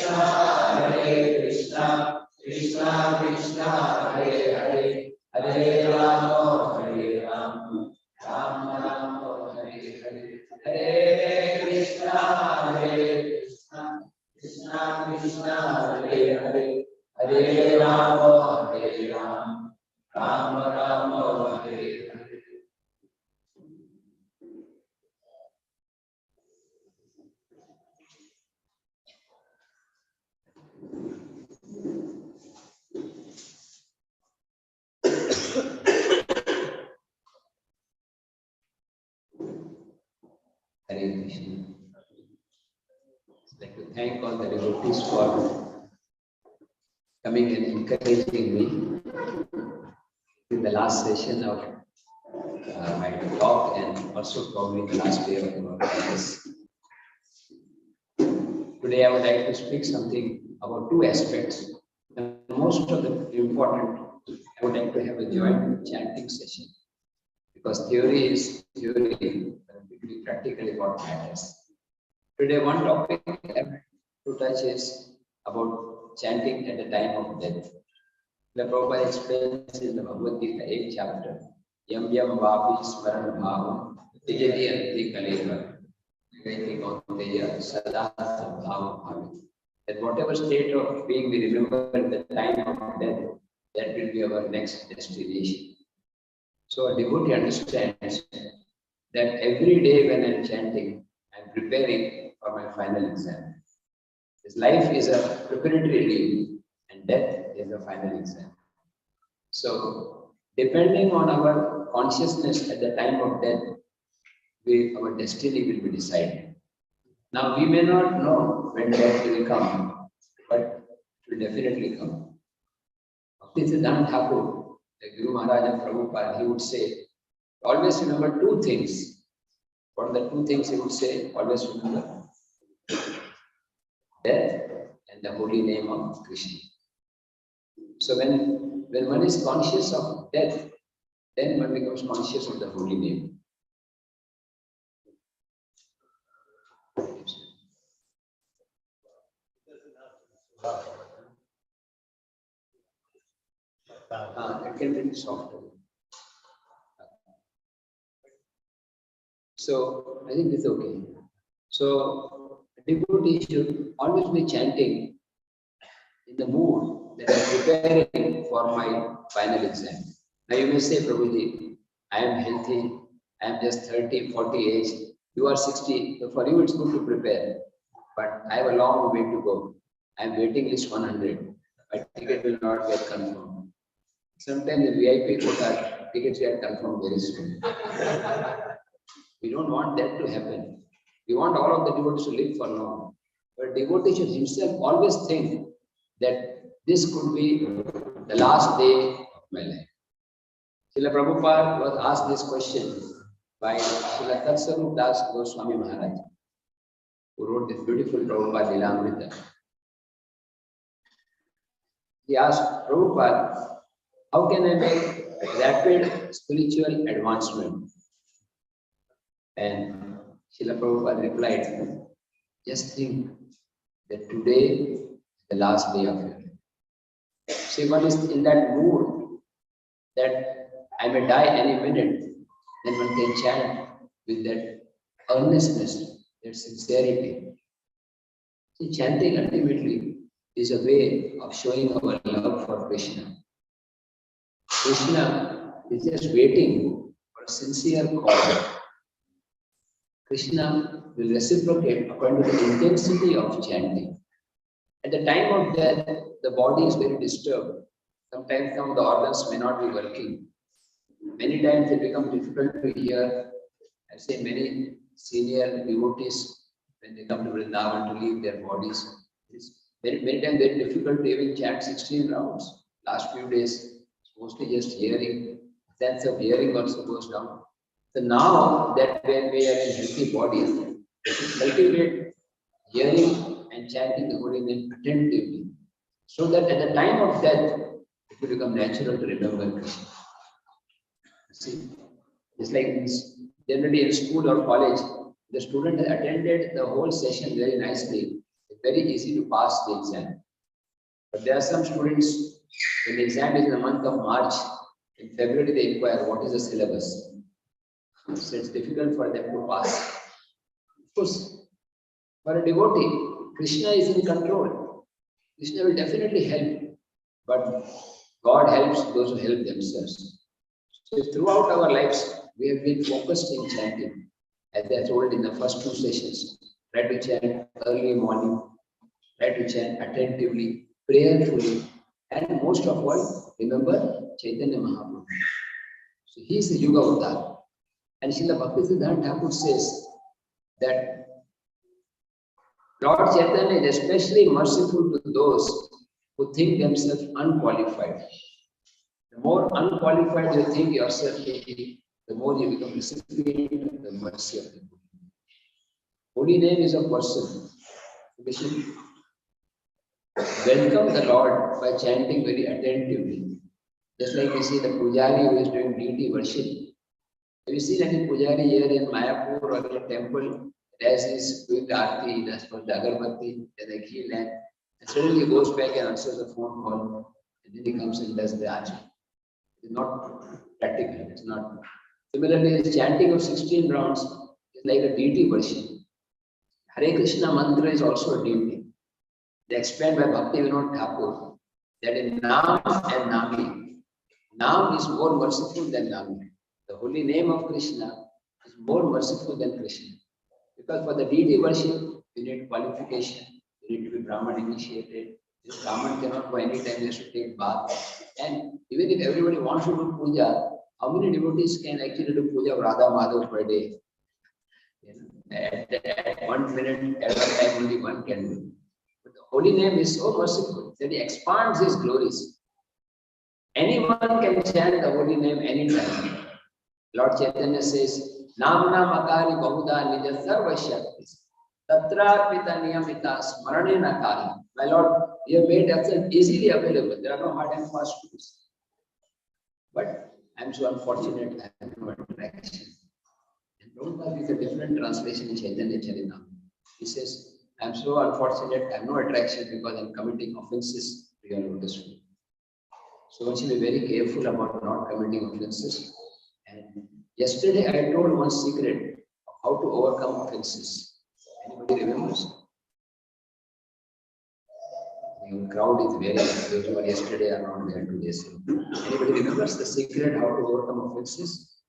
Krishna Krishna Hare Hare Hare Rama Hare Rama Rama Rama Hare Hare Hare Krishna Krishna Krishna Hare Hare Hare Rama Hare Rama Rama Rama Hare Hare. Hare Krishna. I'd like to thank all the devotees for coming and encouraging me in the last session of my talk and also probably the last day of our class. Today I would like to speak something about two aspects. And most of the important, I would like to have a joint chanting session because theory is theory, but practically what matters. Today one topic I have to touch is about chanting at the time of death. The Prabhupada explains in the Bhagavad Gita 8th chapter, Yam Yam Vapi Smaran Bhavam Tijati Anti Kaleva Viveti Contd Sada Sadbhava Bhavi. That whatever state of being we remember at the time of death, that will be our next destination. So a devotee understands that every day when I am chanting, I am preparing for my final exam. This life is a preparatory leave and death is the final exam. So, depending on our consciousness at the time of death, our destiny will be decided. Now, we may not know when death will come, but it will definitely come. Siddhanta Thakur, the Guru Maharaj and Prabhupada, he would say, always remember two things. What are the two things he would say? Always remember death and the holy name of Krishna. So when one is conscious of death, then one becomes conscious of the holy name. It can be softer. So I think it's okay. So devotee should always be chanting in the mood that I am preparing for my final exam. Now you may say, Prabhuji, I am healthy, I am just 30, 40 age, you are 60, so for you it's good to prepare. But I have a long way to go. I am waiting list 100. My ticket will not get confirmed. Sometimes the VIP quota tickets get confirmed very soon. We don't want that to happen. We want all of the devotees to live for long. But devotee should himself always think that this could be the last day of my life. Srila Prabhupada was asked this question by Srila Tatsarup Das Goswami Maharaj, who wrote this beautiful Prabhupada Lilamrita. He asked Prabhupada, how can I make rapid spiritual advancement? And Srila Prabhupada replied, just think that today is the last day of your life. See, one is in that mood that I may die any minute, then one can chant with that earnestness, that sincerity. See, chanting ultimately is a way of showing our love for Krishna. Krishna is just waiting for a sincere call. Krishna will reciprocate according to the intensity of chanting. At the time of death, the body is very disturbed. Sometimes some of the organs may not be working. Many times it becomes difficult to hear. I say many senior devotees, when they come to Vrindavan to leave their bodies, it's many times very difficult to even chant 16 rounds. Last few days, it's mostly just hearing. Sense of hearing also goes down. So now that when we are in healthy bodies, cultivate hearing and chanting the holy name attentively, so that at the time of death, it will become natural to remember Krishna. See, it's like this. Generally in school or college, the student has attended the whole session very nicely. it's very easy to pass the exam. But there are some students, when the exam is in the month of March, in February they inquire what is the syllabus. So it's difficult for them to pass. Of course, for a devotee, Krishna is in control. Krishna will definitely help, but God helps those who help themselves. So throughout our lives, we have been focused in chanting. As I told in the first two sessions, try to chant early morning, try to chant attentively, prayerfully, and most of all, remember Chaitanya Mahaprabhu. So he is the Yuga Avatar. And Srila Bhaktisiddhanta Thakur says that Lord Chaitanya is especially merciful to those who think themselves unqualified. The more unqualified you think yourself to be, the more you become recipient of the mercy of the Buddha. Holy name is a person. We should welcome the Lord by chanting very attentively. Just like we see the Pujari who is doing deity worship. Have you seen any Pujari here in Mayapur or in a temple? As he's doing the Aarti, that's for the Agarbatti, then the ghee lamp, and suddenly he goes back and answers the phone call, and then he comes and does the Aarti. It's not practical, it's not. Similarly, the chanting of 16 rounds is like a deity worship. Hare Krishna mantra is also a deity. They explained by Bhakti Vinod Thakur that in Nam and Nami, Nam is more merciful than Nami. The holy name of Krishna is more merciful than Krishna. Because for the deity worship, you need qualification, you need to be Brahman initiated. This Brahman cannot go anytime, he has to take bath. And even if everybody wants to do puja, how many devotees can actually do puja of Radha Madhav per day? At 1 minute, at one time, only one can do. But the holy name is so merciful that he expands his glories. Anyone can chant the holy name anytime. Lord Chaitanya says, Namna Makari Bahuda Nija Sarva Shaktis. Tatra Pita Niyamita Smarane Nakali. My Lord, you have made yourself easily available. There are no hard and fast rules. But I am so unfortunate, I have no attraction. And Prabhupada is a different translation in Chaitanya Charitamrita. He says, I am so unfortunate, I have no attraction because I am committing offenses to your lotus feet. So one should be very careful about not committing offenses. And yesterday I told one secret of how to overcome offenses. Anybody remembers? The crowd is very, those who were yesterday are not there today. So anybody remembers the secret how to overcome offenses?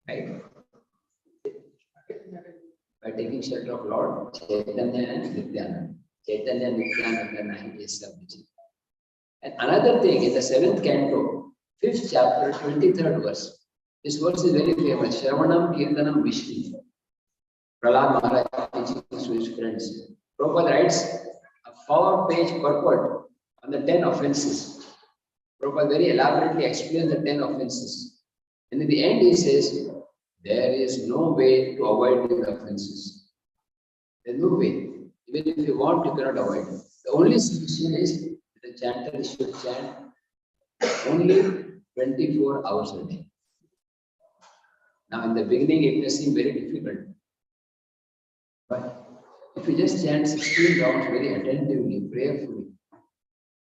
Right? By taking shelter of Lord Chaitanya and Nityananda. Chaitanya and Nityananda Nahi established. And another thing, in the 7th canto, 5th chapter, 23rd verse, this verse is very famous. Shravanam Kirtanam Vishnu. Prahlad Maharaj teaching to his friends. Prabhupada writes a 4-page purport on the 10 offenses. Prabhupada very elaborately explains the 10 offenses. And in the end he says, there is no way to avoid these offenses. There is no way. Even if you want, you cannot avoid. The only solution is the chanter should chant only 24 hours a day. Now in the beginning it may seem very difficult. But if you just chant 16 rounds very attentively, prayerfully,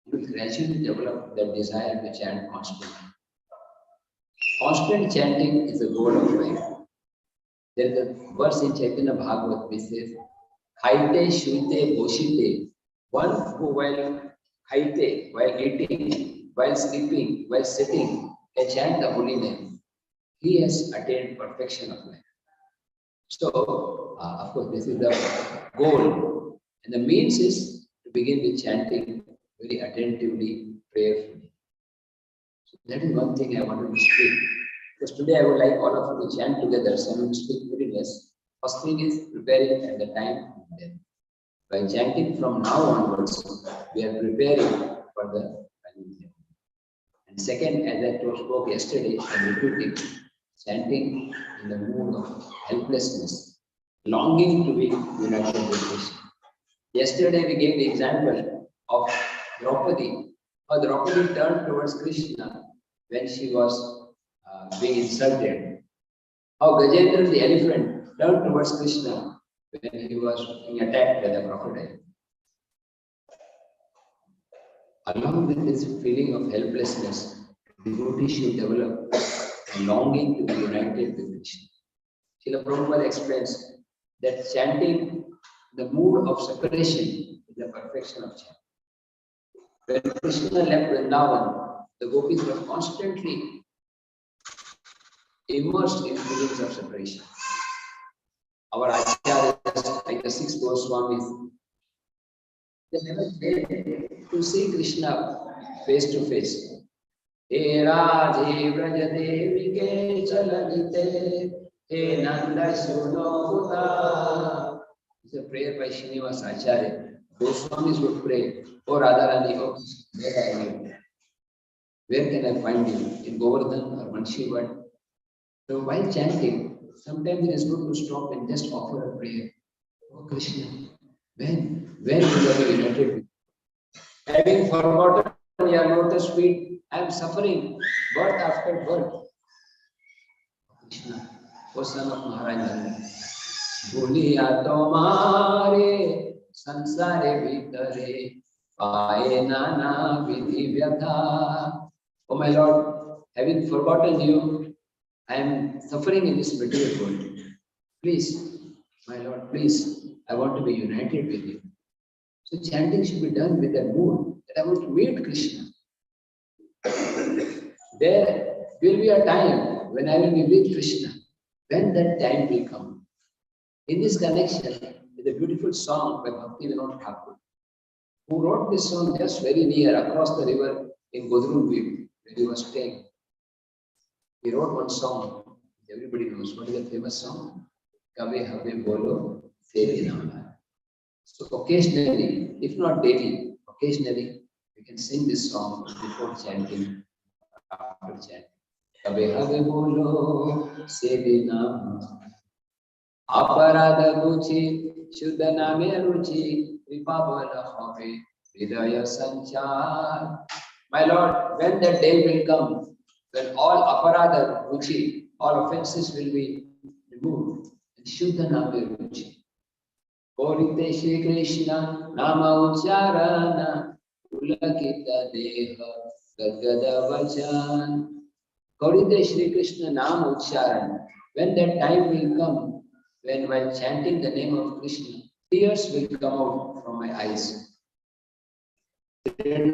you will gradually develop that desire to chant constantly. Constant chanting is the goal of life. There is a verse in Chaitanya Bhagavat which says, Haite, Shuite, Boshite, one who while haite, while eating, while sleeping, while sitting, can chant the holy name. He has attained perfection of life. So, of course, this is the goal. And the means is to begin with chanting very attentively, prayerfully. So that is one thing I wanted to speak. Because today I would like all of you to chant together, so I will speak very less. First thing is preparing at the time of death. By chanting from now onwards, we are preparing for the final day. And second, as I spoke yesterday, I am repeating, chanting in the mood of helplessness, longing to be united with Krishna. Yesterday we gave the example of Draupadi. How Draupadi turned towards Krishna when she was being insulted. How Gajendra the elephant turned towards Krishna when he was being attacked by the crocodile. Along with this feeling of helplessness, devotee should develop a longing to be united with Krishna. Srila Prabhupada explains that chanting the mood of separation is the perfection of chanting. When Krishna left Vrindavan, the gopis were constantly immersed in feelings of separation. Our acharyas, like the six Goswamis, they never failed to see Krishna face to face. He Radhe Vraja Devi ke Chalanite, He Nanda Suno Buddha. It's a prayer by Srinivasa Acharya. Goswamis would pray, O Radharani, oh, where are you? Where can I find you? In Govardhan or Manshivat? So while chanting, sometimes it is good to stop and just offer a prayer. Oh Krishna, when will I be united with you? Having forgotten your lotus feet, I am suffering birth after birth. Krishna, O son of Maharaj Nanda, Bhuliya tomare sansare bhitare paye nana vidhi vyatha. Oh my Lord, having forgotten you, I am suffering in this material world. Please, my Lord, please, I want to be united with you. So chanting should be done with that mood that I want to meet Krishna. There will be a time when I will be with Krishna. When that time will come. In this connection, is a beautiful song by Bhakti Vinod Thakur, who wrote this song just very near across the river in Godrunville, where he was staying. He wrote one song, everybody knows. What is the famous song? Kabe Habe Bolo Seri Nama. So occasionally, if not daily, occasionally, we can sing this song before chanting, after chanting. Kabe Habe Bolo Seri Nama. Aparada Ruchi, Shuddha Name Ruchi, Vipabala Habe, Hridaya Sanchar. My Lord, when that day will come, when all aparada ruchi, all offenses will be removed, and Shuddha Name Ruchi. Korite Shri Krishna, Nama Ucharana, Ulakita Deha, Gadgada Vachan. Korite Shri Krishna, Nama Ucharana. When that time will come, when while chanting the name of Krishna, tears will come out from my eyes. When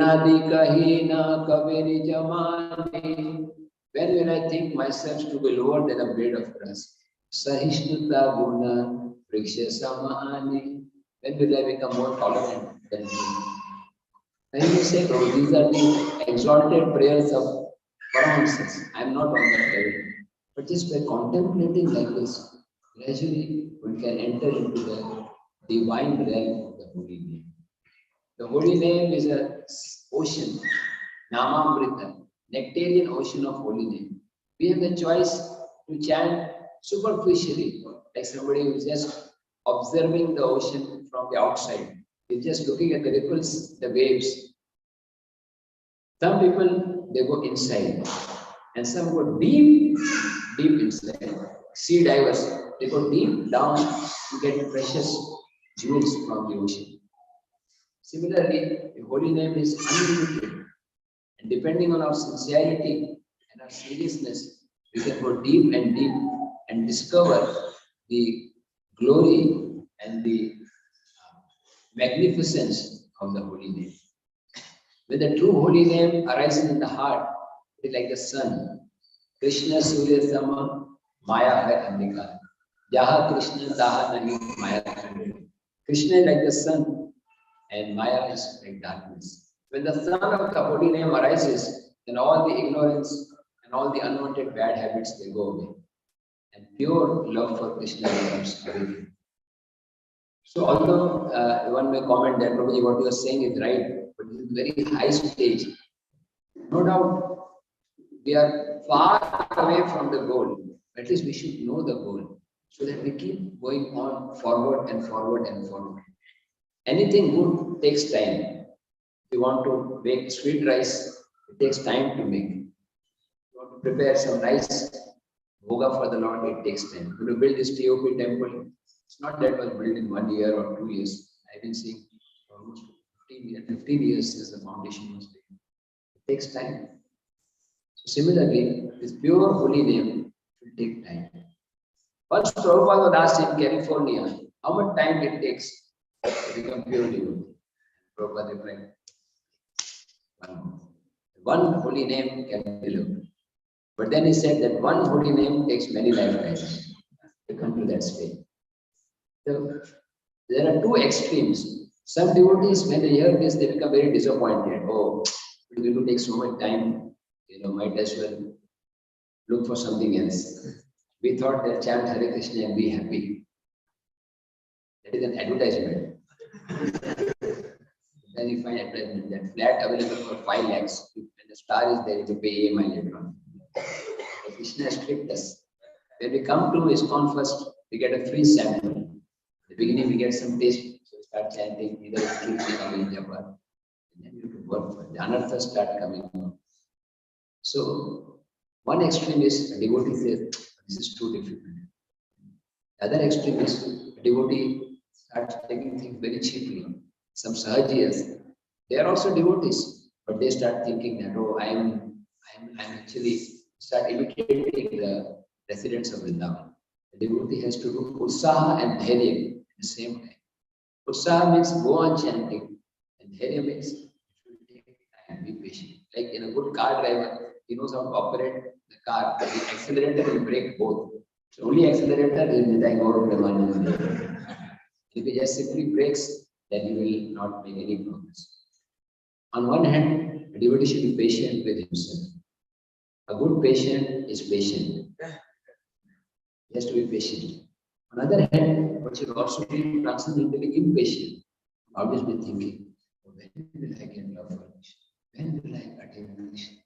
will I think myself to be lower than a blade of grass? Sahishnuta Guna Vriksha Samahani. When will I become more tolerant than him? When you say, oh, these are the exalted prayers of Paramahamsas, I am not on that level. But just by contemplating like this, gradually one can enter into the divine realm of the holy name. The holy name is an ocean, Namamrita, nectarian ocean of holy name. We have the choice to chant superficially, like somebody who is just observing the ocean from the outside. He's just looking at the ripples, the waves. Some people, they go inside, and some go deep, deep inside. Sea divers, they go deep down to get precious jewels from the ocean. Similarly, the holy name is unlimited, and depending on our sincerity and our seriousness, we can go deep and discover the glory and the magnificence of the holy name. When the true holy name arises in the heart, it is like the sun. Krishna Surya Sama Maya Hai Andhikar. Jaha Krishna Taha Nahi Maya Hai. Krishna is like the sun and Maya is like darkness. When the sun of the holy name arises, then all the ignorance and all the unwanted bad habits, they go away. And pure love for Krishna becomes everything. So although one may comment that probably what you are saying is right, but it is a very high stage. No doubt, we are far away from the goal. At least we should know the goal, so that we keep going on forward and forward and forward. Anything good takes time. If you want to make sweet rice, it takes time to make. If you want to prepare some rice, bhoga for the Lord, it takes time. When you build this TOP temple, it's not that it was built in 1 year or 2 years. I've been seeing almost 15 years since the foundation was laid. It takes time. So similarly, this pure holy name will take time. Once Prabhupada was asked in California, how much time it takes to become pure devotee? Prabhupada replied, 1 month. One holy name can be loved. But then he said that one holy name takes many lifetimes to come to that stage. So there are two extremes. Some devotees, when they hear this, they become very disappointed. Oh, it will take so much time, might as well look for something else. We thought that chant Hare Krishna and be happy. That is an advertisement. Then you find advertisement that flat available for 5 lakhs. When the star is there, you pay EMI later on. So Krishna has tricked us. When we come to ISKCON first, we get a free sample. In the beginning, we get some taste, so we start chanting either Kirtan or Japa. And then you have to work for it. The anarthas start coming out. So, one extreme is a devotee says, this is too difficult. The other extreme is a devotee starts taking things very cheaply. Some sahajiyas, they are also devotees, but they start thinking that, oh, I'm actually start imitating the residents of Vrindavan. The devotee has to do utsaha and dharya at the same time. Utsaha means go on chanting, and dharya means it will take time, be patient. Like in a good car driver, he knows how to operate the car, but the accelerator will break both. So only accelerator is Nidai Gaurav Premanand. If he just simply brakes, then he will not make any progress. On one hand, a devotee should be patient with himself. A good patient is patient. He has to be patient. On the other hand, one should also be transcendentally impatient. Always be thinking, when will I get love for Krishna? When will I attain Krishna?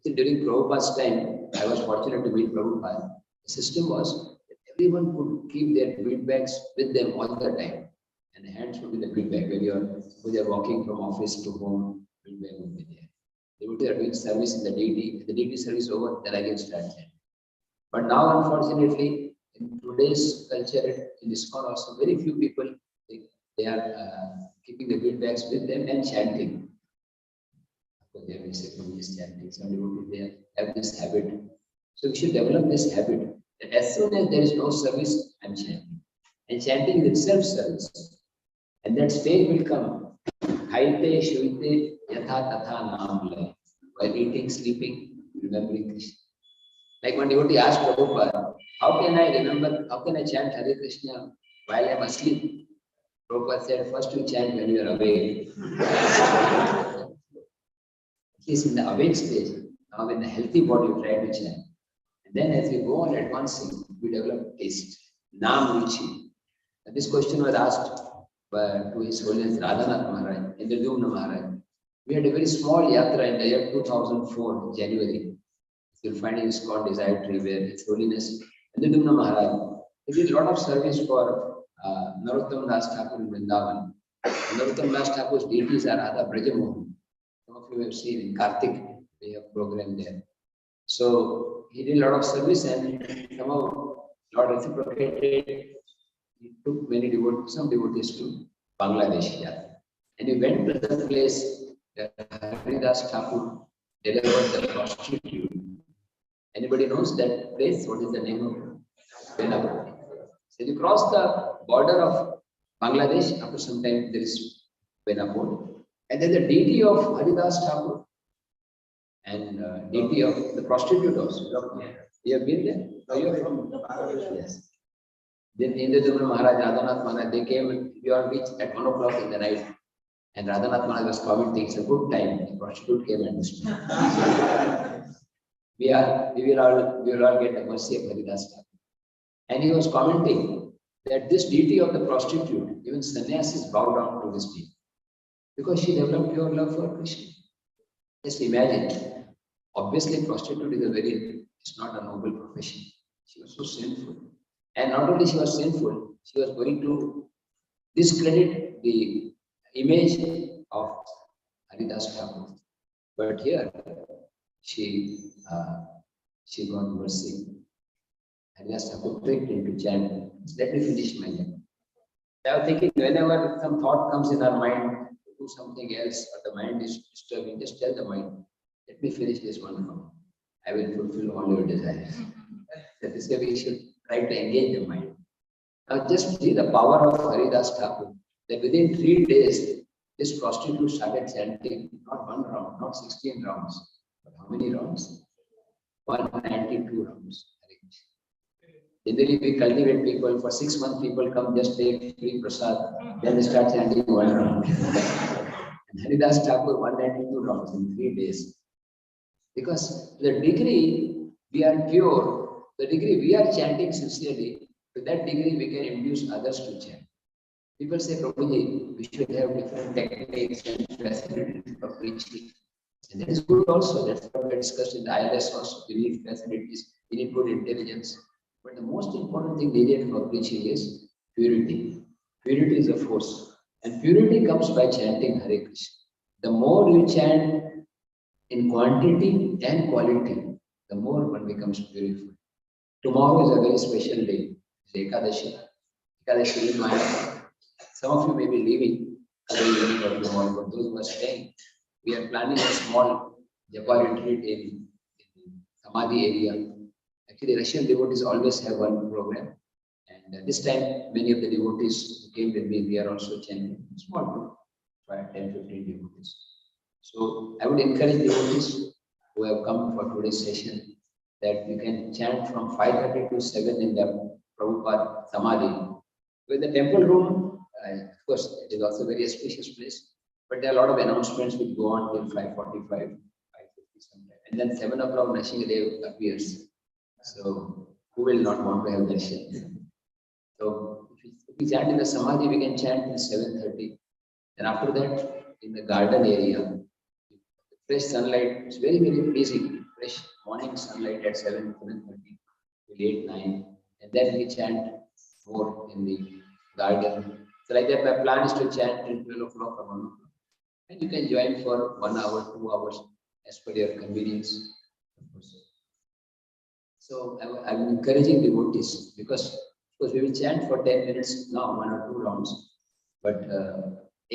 During Prabhupada's time, I was fortunate to meet Prabhupada. The system was that everyone could keep their feedbacks with them all the time. And the hands would be the feedback. When you're walking from office to home, feedback would be there. They would be doing service in the deity. The deity service over, then again start chanting. But now, unfortunately, in today's culture, in ISKCON also, very few people, they are keeping the feedbacks with them and chanting. They will say from this chanting, some devotees they have this habit. So we should develop this habit that as soon as there is no service, I'm chanting. And chanting is itself service. And that stage will come. Khaite, shuite, yatha tatha naam lai. While eating, sleeping, remembering Krishna. Like one devotee asked Prabhupada, how can I chant Hare Krishna while I'm asleep? Prabhupada said, first you chant when you are awake. At least in the awake stage, now in the healthy body, you try to chant. And then as we go on advancing, we develop taste. Naam Ruchi. And this question was asked to His Holiness Radhanath Maharaj, Indradumna Maharaj. We had a very small yatra in the year 2004, January. You'll find in ISKCON Desire Tree where His Holiness Indradumna Maharaj, he did a lot of service for Narottam Das Thakur in Vrindavan. Narottam Das Thakur's deities are Radha Brajamohan. Some of you have seen in Kartik, they have program there. So he did a lot of service and somehow Lord reciprocated. He took some devotees to Bangladesh. Yeah. And he went to the place where Haridas Thakur delivered the prostitute. Anybody knows that place? What is the name of Benapur? So you cross the border of Bangladesh, after some time there is Benapur. And then the deity of Haridas Thakur and deity of the prostitute also. You have been there? Oh, you are from Bangladesh? Yes. Then Indradumna Maharaj, Radhanath Maharaj, they came, we all reached at 1 o'clock in the night. And Radhanath Maharaj was commenting, it's a good time. The prostitute came and this we will all get the mercy of Haridas Thakur. And he was commenting that this deity of the prostitute, even sannyasis bow down to this deity. Because she developed pure love for Krishna. Just imagine. Obviously, prostitute is it's not a noble profession. She was so sinful. And not only she was sinful, she was going to discredit the image of Haridas Thakur. But here, she got mercy. Haridas Thakur tricked into chant. Let me finish my lecture. I was thinking, whenever some thought comes in our mind, do something else or the mind is disturbing, just tell the mind, let me finish this one round. I will fulfill all your desires. That is why we should try to engage the mind. Now just see the power of Haridas Thakur, that within 3 days, this prostitute started chanting not one round, not 16 rounds, but how many rounds? 192 rounds. Generally, we cultivate people for 6 months. People come just take free prasad, then they start chanting one round. And Haridas Thakur 192 rounds in 3 days. Because the degree we are pure, the degree we are chanting sincerely, to that degree we can induce others to chant. People say, Prabhuji, we should have different techniques and facilities for preaching. And that is good also. That's what we discussed in the ILS also. We need facilities, we need good intelligence. But the most important thing needed for preaching is purity. Purity is a force. And purity comes by chanting Hare Krishna. The more you chant in quantity and quality, the more one becomes purified. Tomorrow is a very special day. It's Ekadashi. Ekadashi in Maya. Some of you may be leaving today evening or tomorrow, but those who are staying, we are planning a small Japa retreat in Samadhi area. Actually, Russian devotees always have one program. And this time, many of the devotees who came with me, we are also chanting. Small group, 5, 10, 15 devotees. So I would encourage devotees who have come for today's session that you can chant from 5:30 to 7 in the Prabhupada Samadhi. With the temple room, of course, it is also a very auspicious place, but there are a lot of announcements which go on till 5:45, 5:50 sometime. And then 7 o'clock, Nashingadev appears. So who will not want to have darshan? So if we chant in the Samadhi, we can chant till 7:30. And after that, in the garden area, fresh sunlight is very, very pleasing. Fresh morning sunlight at 7, 7:30 till 8, 9. And then we chant more in the garden. So like that, my plan is to chant till 12 o'clock or 1 o'clock. And you can join for 1 hour, 2 hours as per your convenience. So I'm encouraging devotees because we will chant for 10 minutes now, 1 or 2 rounds. But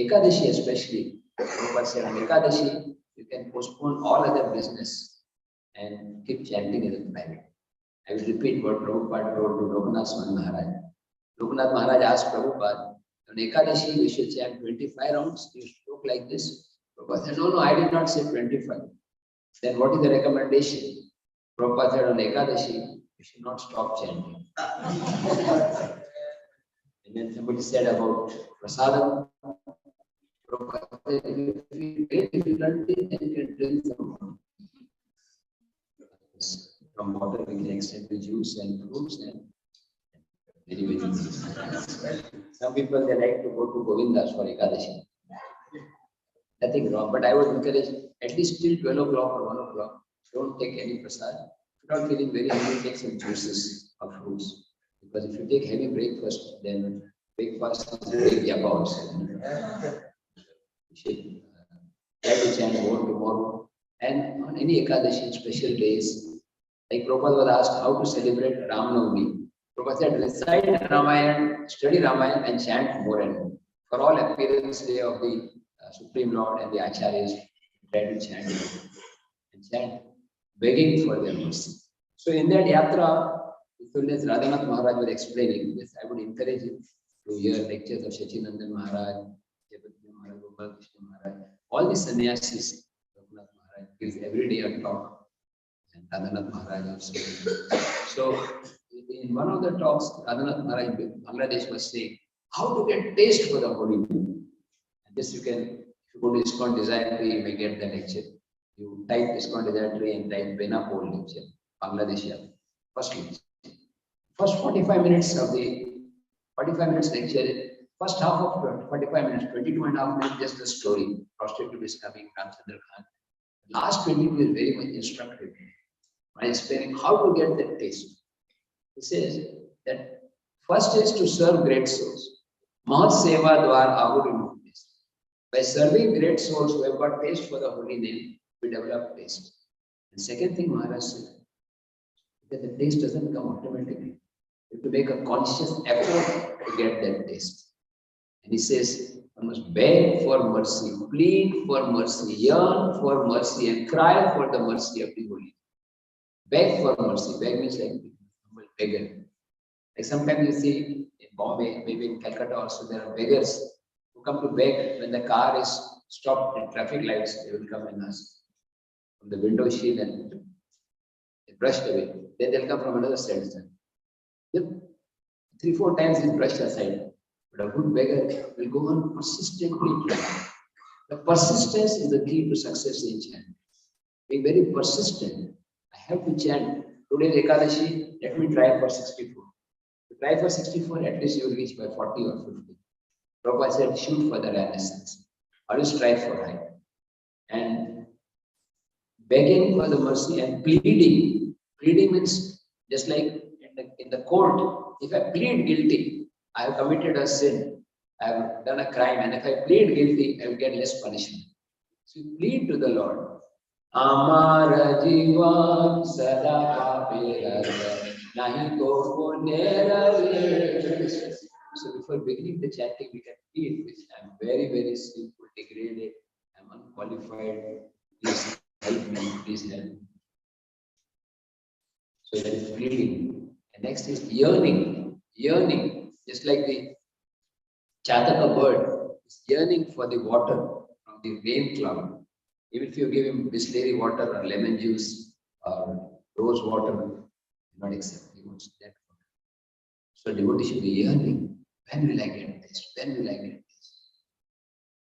Ekadashi especially, Prabhupada said on Ekadashi, you can postpone all other business and keep chanting in the private. I will repeat what Prabhupada told to Lokanath Swami Maharaj. Lokanath Maharaj asked Prabhupada, on Ekadashi we should chant 25 rounds. You spoke like this. Prabhupada said, no, I did not say 25. Then what is the recommendation? Prabhupada said on Ekadashi, you should not stop chanting. And then somebody said about prasadam. Prabhupada said, if you feel great difficulty, then you can drink some water. From water we can extend to juice and fruits and very, very nice. Some people they like to go to Govindas for Ekadashi. Nothing wrong, but I would encourage at least till 12 o'clock or 1 o'clock. Don't take any prasad. If you're not feeling very hungry, take some juices or fruits. Because if you take heavy breakfast, then breakfast is a big japa also. You should try to chant more tomorrow. And on any Ekadashi special days, like Prabhupada was asked how to celebrate Ram Navami. Prabhupada said, recite Ramayana, study Ramayana and chant more and more. For all appearance day of the Supreme Lord and the Acharyas, try to chant and chant, begging for their mercy. So in that yatra, as Radhanath Maharaj was explaining this, I would encourage you to hear lectures of Shachinandan Maharaj, Jayapati Maharaj, Gopal Krishna Maharaj, all the sannyasis. Radhanath Maharaj gives every day a talk, and Radhanath Maharaj also. So in one of the talks, Radhanath Maharaj in Bangladesh was saying how to get taste for the holy name. And this you can, if you go to ISKCON Desire Tree, you may get the lecture. You type ISKCON Desire Tree and type Bena Pol lecture, Bangladesh. First 45 minutes of the 45 minutes lecture, first half of 45 minutes, 22 and a half minutes, just the story. Prostitute is coming, Ramchandra Khan. Last 22 is very much instructive. By explaining how to get that taste. He says that first is to serve great souls. Mahat Seva Dwar Ahur. By serving great souls who have got taste for the holy name, we develop taste. And second thing Maharaj said, that the taste doesn't come automatically. You have to make a conscious effort to get that taste. And he says, one must beg for mercy, plead for mercy, yearn for mercy, and cry for the mercy of the Holy. Beg for mercy. Beg means like humble beggar. Like sometimes you see in Bombay, maybe in Calcutta also, there are beggars who come to beg when the car is stopped at traffic lights. They will come and ask from the window shield and they brushed away. Then they'll come from another side. Yep. 3-4 times is brushed aside. But a good beggar will go on persistently trying. The persistence is the key to success in chanting. Being very persistent. I have to chant. Today is Ekadashi, let me try for 64. To try for 64, at least you will reach by 40 or 50. Prabhupada said, shoot for the Renaissance. Always strive for high. And begging for the mercy and pleading. Pleading means just like in the court, if I plead guilty, I have committed a sin, I have done a crime, and if I plead guilty, I will get less punishment. So you plead to the Lord. Amar jivan sada pape nahi to. So before beginning the chanting, we can plead, which I am very, very simple, degraded, I am unqualified. Please help me, please help me. So that is pleading. And next is yearning. Yearning, just like the Chataka bird is yearning for the water from the rain cloud. Even if you give him Bisleri water or lemon juice or rose water, he will not accept. He wants that water. So devotee should be yearning. When will I get this? When will I get this?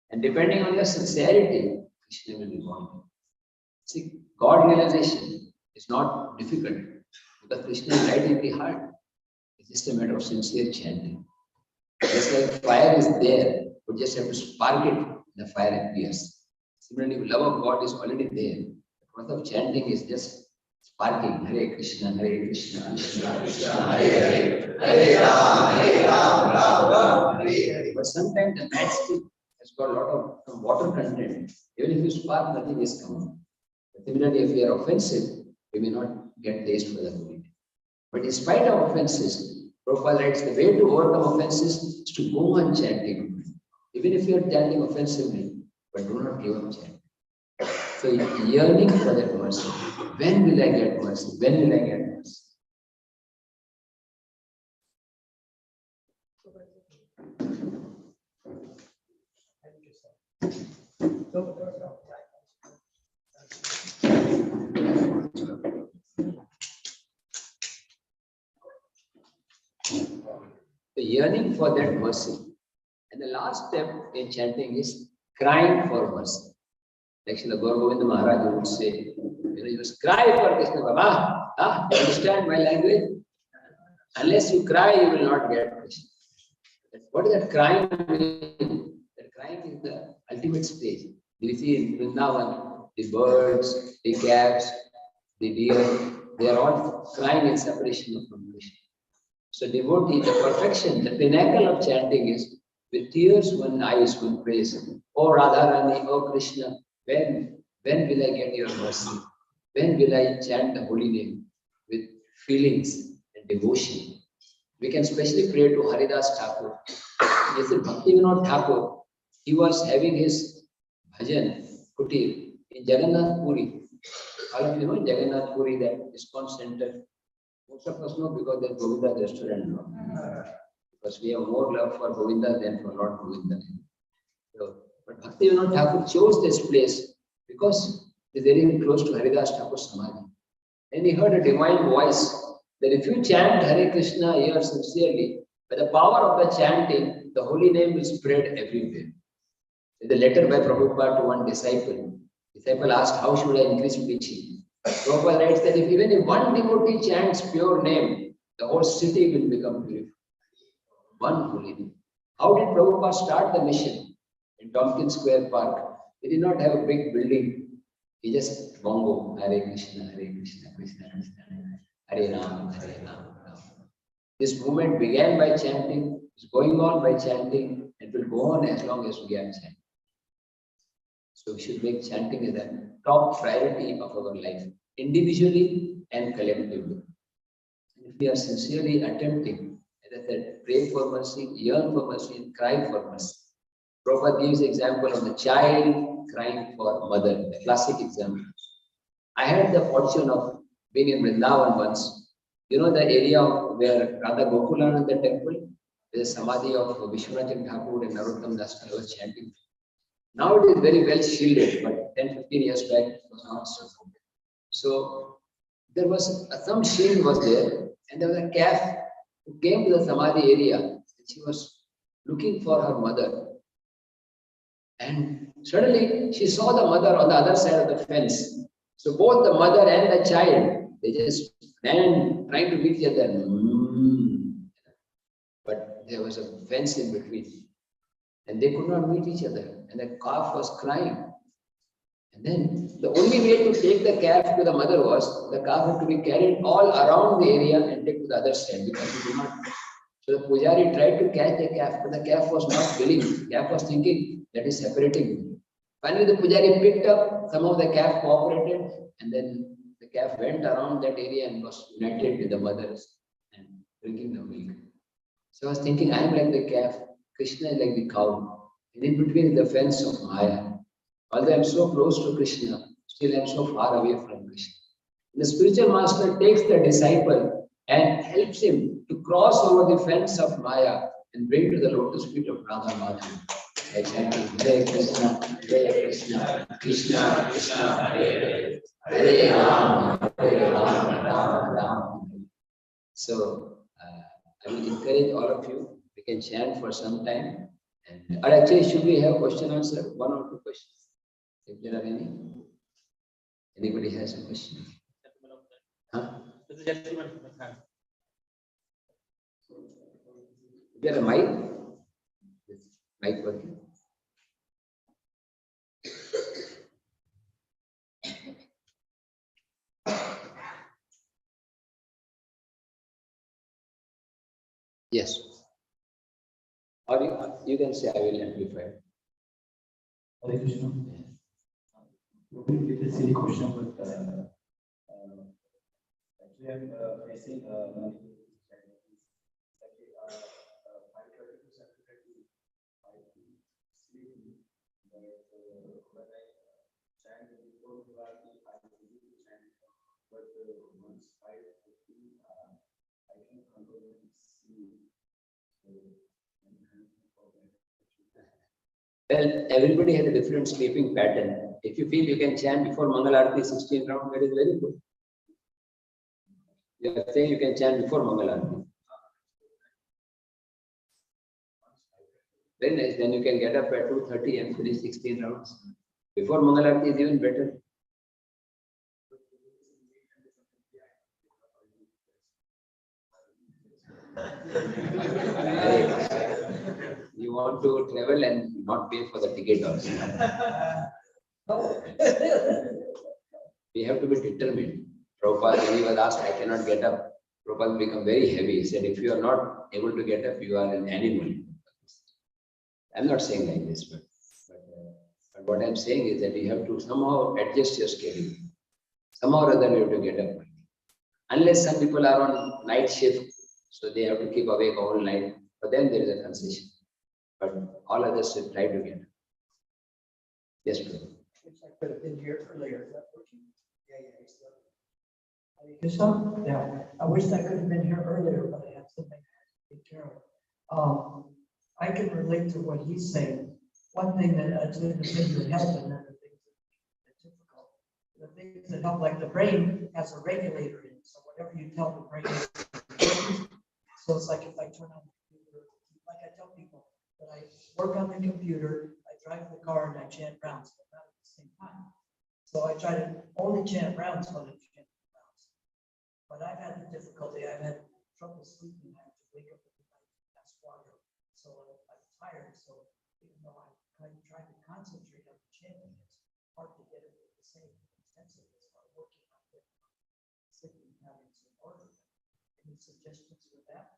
And depending on your sincerity, Krishna will be born. See, God realization is not difficult because Krishna is right in the heart. It's just a matter of sincere chanting. Just like fire is there, we just have to spark it, and the fire appears. Similarly, love of God is already there. The process of chanting is just sparking. Hare Krishna, Krishna, Krishna, Hare Ram, Ram, Hare Hare. But sometimes the matchstick has got a lot of some water content. Even if you spark, nothing is coming. Similarly, if we are offensive, we may not get taste for the holy name. But in spite of offenses, Prabhupada writes the way to overcome offenses is to go on chanting. Even if you are chanting offensively, but do not give up chanting. So yearning for that mercy. When will I get mercy? When will I get mercy? The yearning for that mercy. And the last step in chanting is crying for mercy. Like Srila Gaur Govinda Maharaj would say, you must cry for Krishna Baba. You understand my language? Unless you cry, you will not get Krishna. What is that crying mean? That crying is the ultimate stage. You see in Vrindavan, the birds, the calves, the deer, they are all crying in separation from Krishna. So devotee, the perfection, the pinnacle of chanting is with tears one eyes one praise. Oh Radharani, oh Krishna, when will I get your mercy? When will I chant the holy name with feelings and devotion? We can especially pray to Haridas Thakur. Yes, Bhaktivinoda Thakur, he was having his bhajan kutir in Jagannath Puri. All of you know Jagannath Puri, that ISKCON center. Most of us know because there's Govinda restaurant. Because we have more love for Govinda than for Lord Govinda. So, but Bhaktivinoda Thakur chose this place because it's very close to Haridas Thakur Samadhi. And he heard a divine voice that if you chant Hare Krishna here sincerely, by the power of the chanting, the holy name will spread everywhere. In the letter by Prabhupada to one disciple, disciple asked, how should I increase preaching? Prabhupada writes that even if one devotee chants pure name, the whole city will become purified. One holy name. How did Prabhupada start the mission in Tompkins Square Park? He did not have a big building. He just bongo, Hare Krishna, Krishna Krishna, Hare Ram, Hare Ram. This movement began by chanting, is going on by chanting, and will go on as long as we are chanting. So we should make chanting as a top priority of our life, individually and collectively. If we are sincerely attempting As I said, pray for mercy, yearn for mercy, and cry for mercy. Prabhupada gives example of the child crying for mother, the classic example. I had the fortune of being in Vrindavan once. You know the area where Radha Gokulananda temple, there's a samadhi of Vishwanath Thakur and Narottam Das was chanting. Now it is very well shielded, but 10, 15 years back it was not so. So there was some shield was there, and there was a calf who came to the samadhi area, and she was looking for her mother. And suddenly she saw the mother on the other side of the fence. So both the mother and the child, they just ran trying to meet each other. But there was a fence in between. And they could not meet each other. And the calf was crying. And then the only way to take the calf to the mother was the calf had to be carried all around the area and take to the other side because he could not. So the Pujari tried to catch the calf, but the calf was not willing. The calf was thinking that is separating me. Finally, the Pujari picked up some of the calf, cooperated, and then the calf went around that area and was united with the mothers and drinking the milk. So I was thinking, I am like the calf, Krishna is like the cow, and in between the fence of Maya. Although I am so close to Krishna, still I am so far away from Krishna. The spiritual master takes the disciple and helps him to cross over the fence of Maya and bring to the lotus feet of Radha Madhava. By chanting Hare Krishna, Krishna Krishna, Hare Hare, Hare Ram, Ram. So I will encourage all of you. We can chant for some time. And or actually, should we have question answer? One or two questions? If there are any. Anybody has a question? Huh? Is there a mic? Is mic working? Yes. Or you can say I will amplify. Hare Krishna. Maybe it's a silly question, but actually I'm facing Well, everybody has a different sleeping pattern. If you feel you can chant before Mangal Aarti 16 rounds, that is very good. You are saying you can chant before Mangal Aarti. Very nice. Then you can get up at 2:30 and finish 16 rounds. Before Mangal Aarti is even better. You want to travel and not pay for the ticket also. We have to be determined. Prabhupada, when he was asked, I cannot get up, Prabhupada become very heavy. He said, if you are not able to get up, you are an animal. I'm not saying like this, but what I'm saying is that you have to somehow adjust your schedule. Somehow or other you have to get up. Unless some people are on night shift, so they have to keep awake all night. For them, there is a concession. But all others should try to get up. Yes, please. I could have been here earlier. Is that working? Yeah. Yeah. I wish I could have been here earlier, but I have something to take care of. I can relate to what he's saying. One thing that's going to things that help and other things that are difficult. The things that help, like the brain has a regulator in it. So whatever you tell the brain, so it's like if I turn on the computer, like I tell people that I work on the computer, I drive the car and I chant rounds, but not at the same time. So I try to only chant rounds when I chant rounds. But I've had the difficulty, I've had trouble sleeping. I have to wake up at night and pass water. So I'm tired. So even though I'm trying to concentrate on the chanting, it's hard to get it with the same intensity as I'm working on the sleeping patterns in order. Any suggestions for that?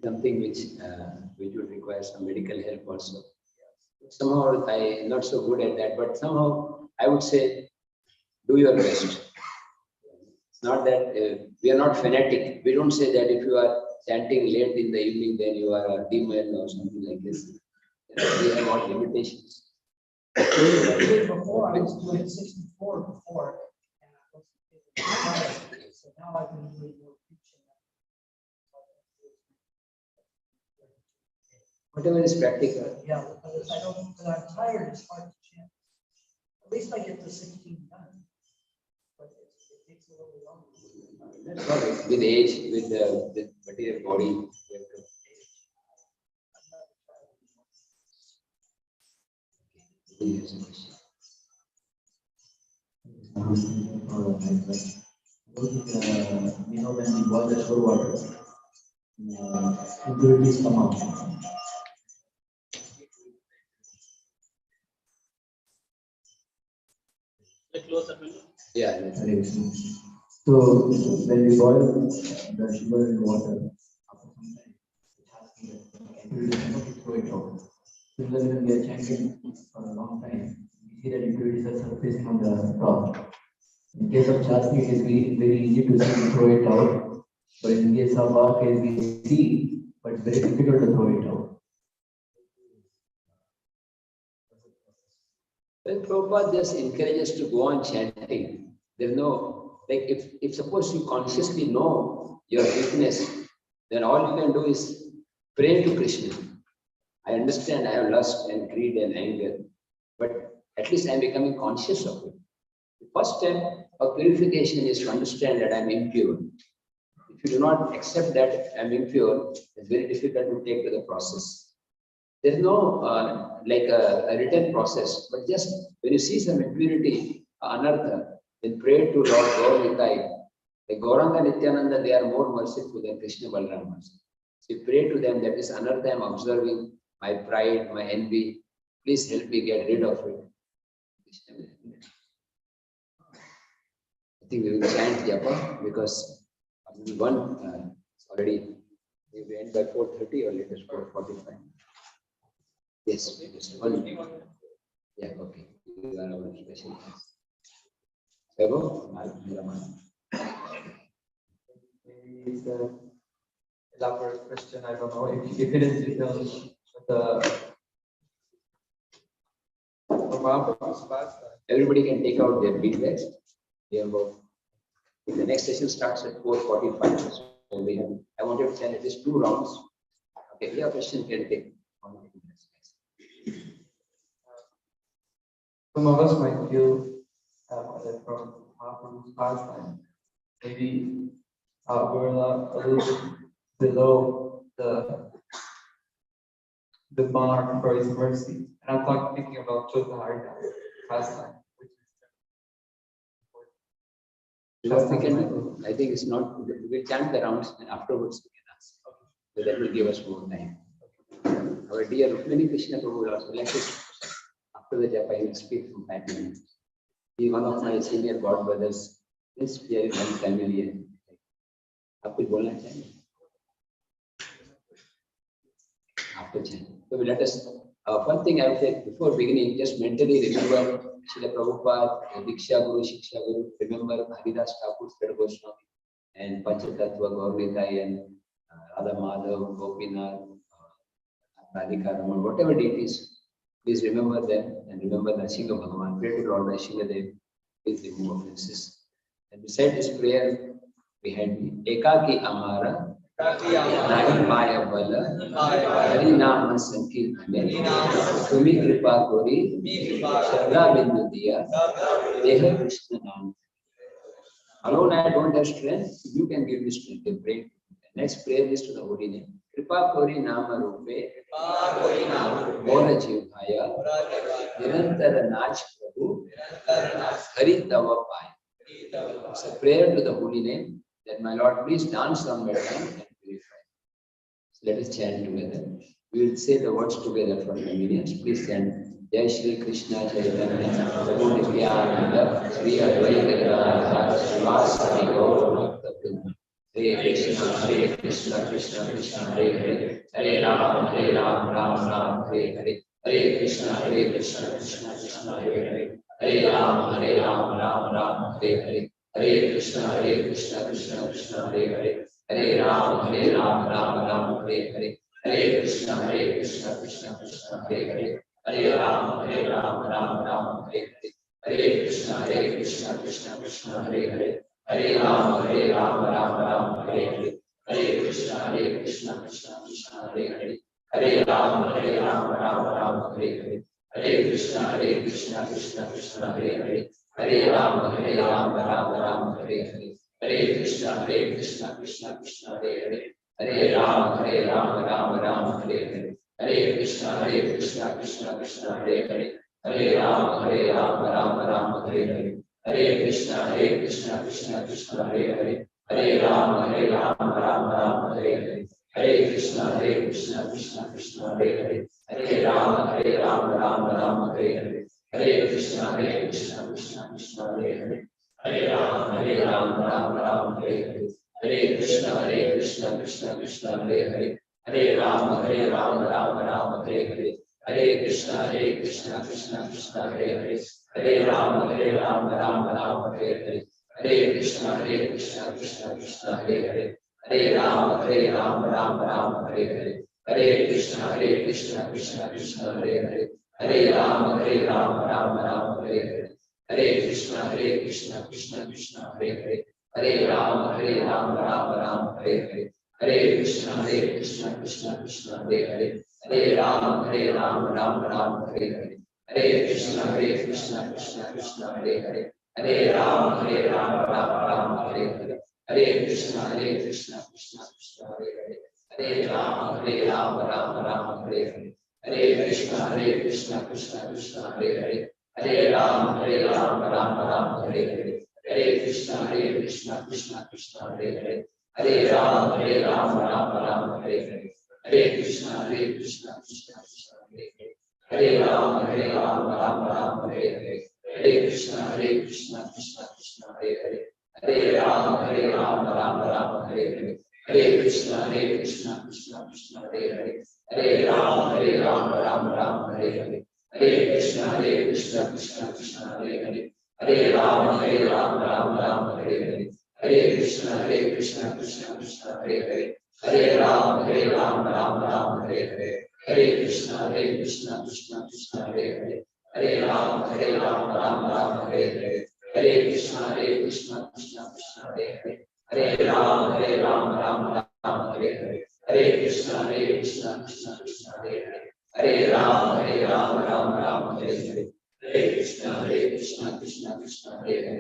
Something which would require some medical help also. Somehow I'm not so good at that, but somehow I would say do your best. It's not that we are not fanatic. We don't say that if you are chanting late in the evening, then you are a demon or something like this. We have got limitations. Before I was doing 64 before, and I was so now I've been doing more preaching. Whatever is practical. Yeah, because I don't, when I'm tired, it's hard to chant. At least I get the 16 done. But it takes a little longer. That's all right. With age, with the material body, we have to. Yes, question. We know when we boil the sugar water, impurities come out. Yeah. That's right. So when we boil the sugar in water, after some time, it has to throw it out. Similarly, when we are chanting for a long time, we see that impurities are surfacing on the top. In case of chastity, it is very easy to see and throw it out. But in case of our case, we see, but it's very difficult to throw it out. Well, Prabhupada just encourages to go on chanting. There's no, like, if suppose you consciously know your weakness, then all you can do is pray to Krishna. I understand I have lust and greed and anger, but at least I'm becoming conscious of it. The first step of purification is to understand that I'm impure. If you do not accept that I'm impure, it's very difficult to take to the process. There's no like a written process, but just when you see some impurity, anartha, then pray to Lord Gauranitai. Like Gauranga Nityananda, they are more merciful than Krishna Balram. So you pray to them, that is anartha I'm observing, my pride, my envy. Please help me get rid of it. I think we will chant Japa because one it's already we will end by 4:30 or latest 4:45. Yes, just one. Yeah, okay. You are our special guest. Sebo, It's an elaborate question. I don't know if it is because everybody can take out their feedbacks. We have about, the next session starts at 4:45. So we have, I wanted to tell it is 2 rounds. Okay, your question can take. Some of us might feel that from Mahaprabhu's pastime, maybe we're a little bit below the mark for his mercy. And I'm thinking about Chotahari pastime, which is I think it's not, we chant the rounds and afterwards we can ask. So that will give us more time. Our dear Rukmini Krishna Prabhu will also like to, after the japa, he will speak from time to time. He is one of my senior god brothers. This here is unfamiliar. आप कुछ बोलना चाहिए? After chant. So let us, one thing I will say before beginning, just mentally remember Srila Prabhupada, Diksha Guru, Shiksha Guru, remember Haridas Thakur, Third Goswami, and Panchatattva, Gaurnitai, and Radha Madhav, Gopinath, Radhika Raman, whatever deities, please remember them and remember Nrsimha Bhagavan. Pray to Lord Nrsimha Dev, please remove offenses. And beside this prayer, we had Ekaki Amara, Nahi Maya Bala, Hari Nama Sankirtane, Tumi Kripa Kori, Shraddha Bindu Diya, Deha Krishna Nam. Alone I don't have strength, you can give me strength to pray. Next prayer is to the holy name. Kripa Kori Nama Rupe, Mora Jivhaya, Nirantara Nach Prabhu, Hari Tava Paya. It's a prayer to the holy name that my Lord, please dance on my tongue and purify. So let us chant together. We will say the words together for convenience. Please chant. Jai Shri Krishna Chaitanya Prabhu Nityananda Shri Advaita Gadadhar Srivasadi Gaur Bhakta Hare Krishna Krishna Hare Hare Hare Ram Ram Ram Hare Hare Hare Krishna Krishna Hare Hare Hare Ram Ram Ram Hare Hare Hare Krishna, Krishna Krishna, Hare Hare, Hare Ram, Ram, Hare Hare, Hare Krishna, Krishna Krishna, Hare Hare, Hare Ram, Ram, Hare Hare, Hare Krishna, Krishna, Hare Hare, Hare Ram, Ram, Hare Hare, Hare Krishna, Krishna, Hare Hare, Hare Ram, Ram, Hare Hare, Hare Krishna, Krishna, Hare Hare, Hare Ram, Ram, Hare Hare, Hare Krishna, Krishna, Hare Hare, Hare Ram, Ram, Hare Hare, Hare Krishna, Krishna, Hare Hare, Hare Ram, Ram, Hare Hare, Hare Krishna, Krishna, Hare Hare, Hare Ram, Ram, Hare Hare, Hare Krishna, Krishna, Hare Hare, Hare Ram, Ram, Hare Hare, Hare Krishna, Krishna, Hare Hare, Hare Ram, Hare Hare, Hare Krishna, Krishna, Hare Hare, Hare Ram, Ram, Hare Hare, Hare Krishna, Krishna, Hare Hare, Hare Ram, Ram, Hare Hare, Hare Krishna, Krishna, Hare Hare, Hare Ram, Ram, Hare Hare, Hare Krishna, Krishna, Hare Hare, Hare Ram, Ram, Hare Hare, Hare Krishna, Krishna, Hare Hare, Hare Ram, Ram, Hare Hare, Hare Krishna, Krishna, Hare Hare, Hare Ram, Ram, Hare Hare, Hare Krishna, Krishna, Hare Hare, Hare Ram, Ram, Hare Hare, Hare Krishna, Krishna, Hare Hare, Hare Ram, Ram, Hare Hare, Hare Krishna, Krishna, Hare Hare, Hare Ram, Ram, Hare Hare, Hare Krishna, Krishna, Hare Hare, Hare Ram, Ram, Hare Hare, Hare Krishna, Krishna, Hare Hare, Hare Ram, Ram, Hare Hare, Hare Krishna, Krishna, Hare Hare, Hare Ram, Ram, Hare Hare, Hare Krishna, Krishna, Hare Hare, Hare Ram, Ram, Hare Hare, Hare Krishna, Krishna, Hare Hare, Hare Ram, Ram, Hare Hare, Hare Krishna, Krishna, Hare Hare, Hare Ram, Ram, Hare Hare, Hare Krishna, Krishna, Hare Hare, Hare Ram, Ram, Hare Hare, Hare Krishna, Krishna, Hare Hare, Hare Ram, Ram, Hare Hare, Hare Krishna, Krishna, Hare Hare, Hare Ram, Ram, Hare Hare, Hare Krishna, Krishna, Hare Hare, Hare Ram, Ram, Hare Hare, Hare Krishna, Krishna, Hare Hare, Hare Ram, Ram, Hare Hare, Hare Krishna, Krishna, Hare Hare, Hare Ram, Ram, Hare Hare, Hare Krishna, Krishna, Hare Hare, Hare Ram, Ram, Hare Hare, Hare Krishna, Krishna, Hare Hare,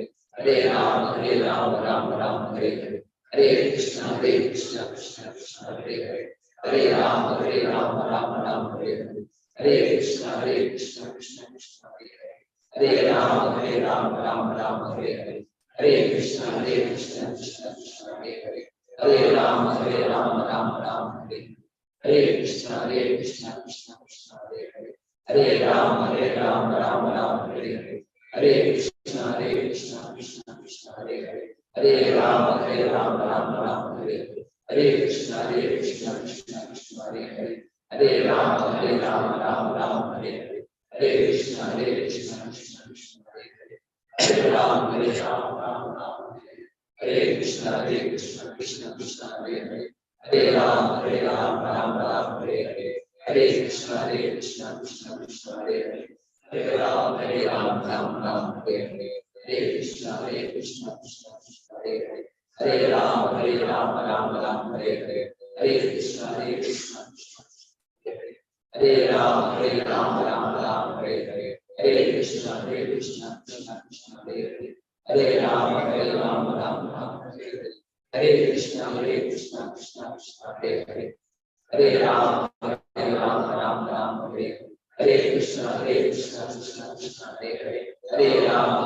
Hare Ram, Ram, Hare Hare, Hare Krishna, Krishna, Hare Hare, Hare Ram, Ram, Hare Hare, Hare Krishna, Krishna, Hare Hare, Hare Ram, Ram, Hare Hare, Hare Krishna, Krishna, Hare Hare, Hare Ram, Ram, Hare Krishna, Krishna, Hare Hare, Hare Ram, Ram, Hare Hare, Hare Krishna, Krishna, Hare Hare, Hare Ram, Ram, Hare Hare, Hare Krishna, Krishna, Hare Hare, Hare Ram, Ram, Hare Hare, Hare Krishna, Krishna, Hare Ram, Ram, Hare Hare, Hare Krishna, Krishna, Hare Hare,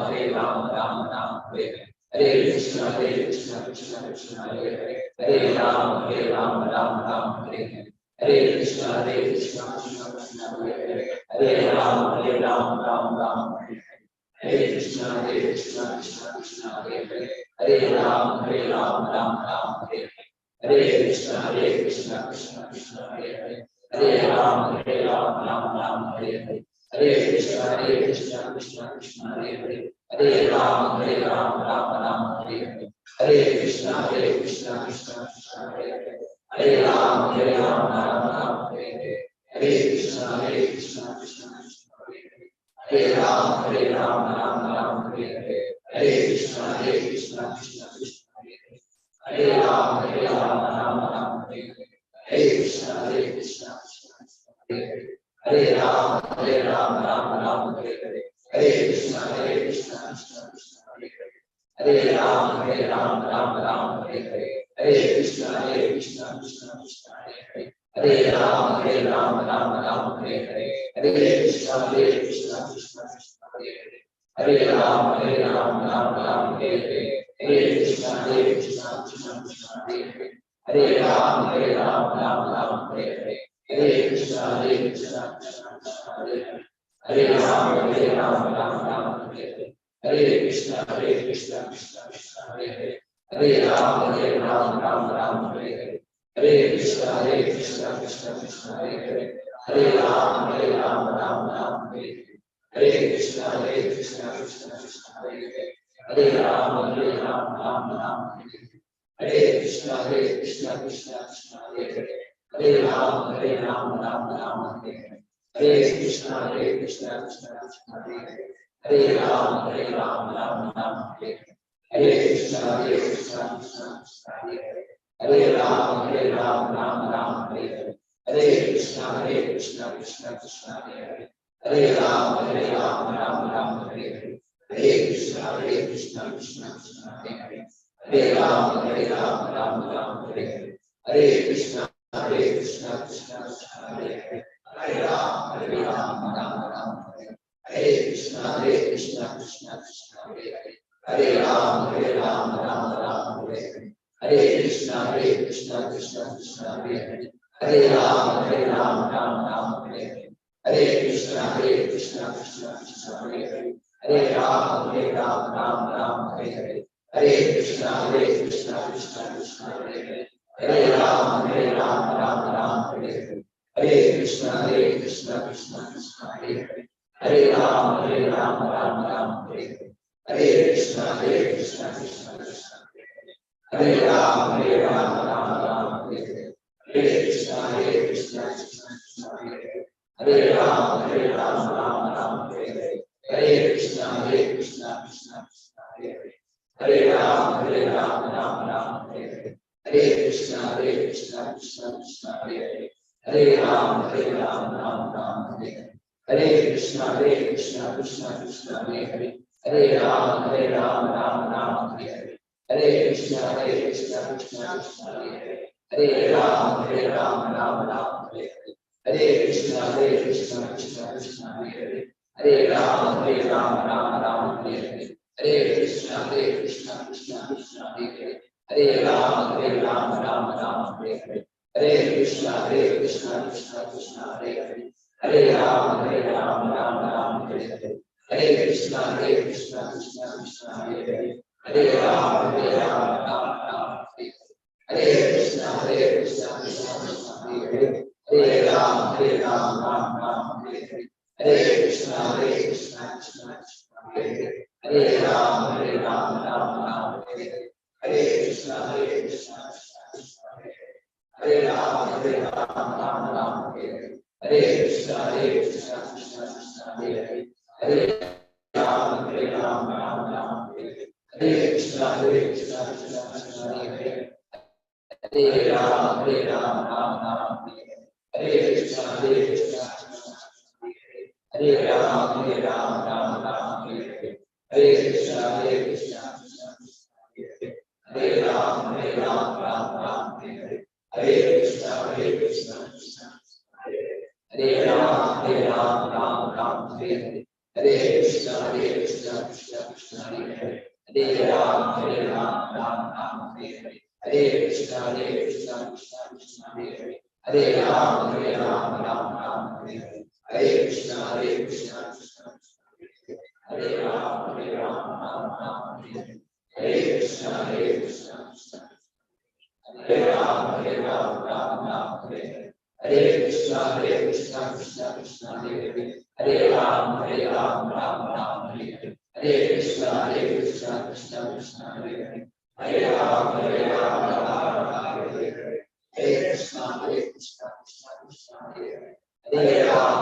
Hare Ram, Ram, Hare Hare, Hare Krishna, Krishna, Hare Hare, Hare Ram, Ram, Hare Hare, Hare Krishna, Krishna, Hare Hare, Hare Ram, Ram, Hare Hare, Hare Krishna, Krishna, Hare Hare, Hare Ram, Ram, Hare Hare, Hare Krishna, Krishna, Hare Hare, Hare Ram, Ram, Hare Hare, Hare Krishna, Krishna, Hare Hare, Hare Ram, Ram, Hare Hare, Hare Krishna, Krishna, Hare Hare, Hare Ram, Ram, Hare Hare, Hare Ram, Ram Ram, Hare Hare, Hare Krishna, Krishna Krishna, Hare Hare, Hare Ram, Ram Ram, Hare Hare, Hare Krishna, Krishna Krishna, Hare Hare, Hare Ram,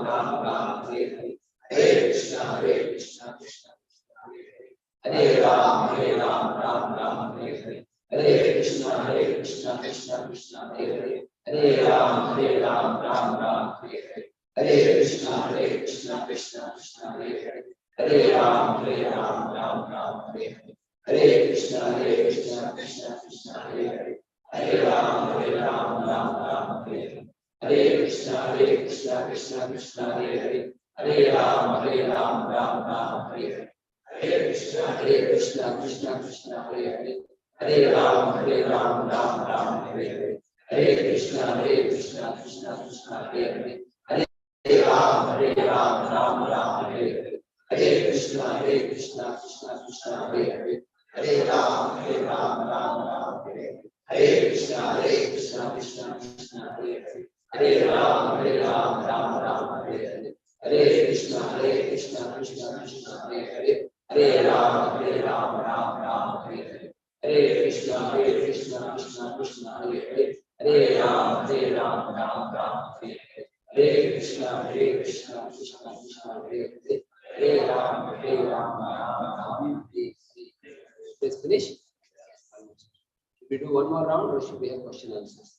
Ram Ram, Hare Hare, Hare Krishna, Krishna Krishna, Hare Ram, Ram Ram, Hare Hare, Hare Krishna, Krishna Krishna, Hare Hare, Hare Ram, Ram Ram, Hare Hare, Hare Krishna, Krishna Krishna, Hare Hare, Hare Ram, Ram Hare Hare, Hare Krishna, Krishna Krishna, Hare Hare, Hare Ram, Ram Hare Hare, Hare Krishna, Krishna Krishna, Hare Hare, Hare Ram, Ram Hare Hare, Hare Krishna, Krishna Krishna, Hare Hare, Hare Ram, Ram Hare Hare, Hare Krishna, Krishna Krishna, Hare Hare, Hare Ram, Ram Hare Hare, Hare Krishna, Krishna Krishna, Hare Hare, Hare Ram, Ram Hare Hare, Hare Krishna, Krishna Krishna, Hare Hare, Hare Ram, Ram Hare Hare, Hare Krishna, Krishna Krishna, Hare Hare, Hare Ram, Ram Hare Hare, Hare Krishna, Krishna Krishna, Hare Hare, Hare Ram, Ram Hare Hare, Hare Krishna, Krishna Krishna, Hare Hare, Hare Ram, Ram Hare Hare. Let's finish. Should we do one more round or should we have question answers?